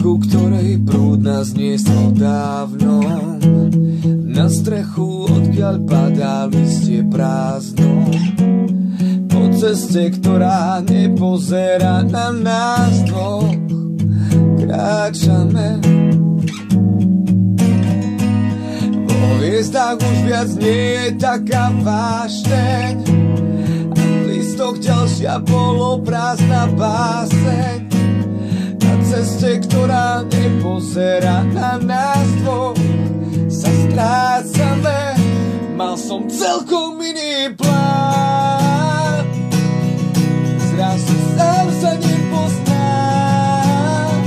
ku ktorej prúd nás niesol dávno. Na strechu, odkiaľ padá listie prázdno. Po ceste, ktorá nepozerá na nás dvoch, kráčame. Vo hviezdách už viac nie je taká vášeň a v listoch ďalšia poloprázdna báseň. Na ceste, ktorá nepozerá na nás dvoch, sa strácame. Mal som celkom iný plán, zrazu sám sa nepoznám.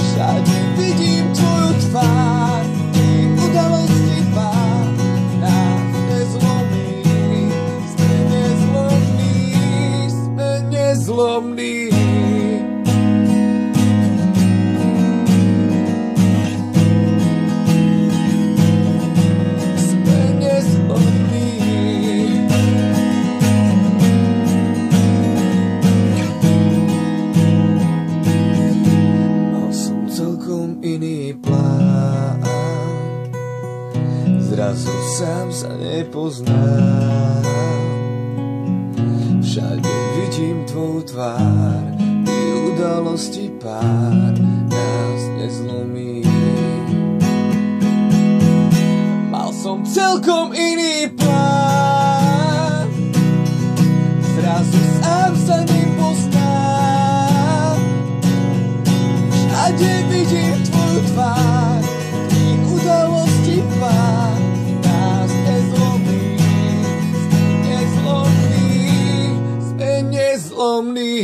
Všade vidím tvoju tvár, ty udalosti pár nás nezlomí. Sme nezlomní, sme nezlomní. Zrazu sám sa nepoznám. Všade vidím tvoju tvár, ty udalosti pár nás nezlomí. Mal som celkom iný plán, zrazu sám sa nepoznám. Všade vidím tvoju tvár, ty udalosti pár nás nezlomí. Sme nezlomní, sme nezlomní.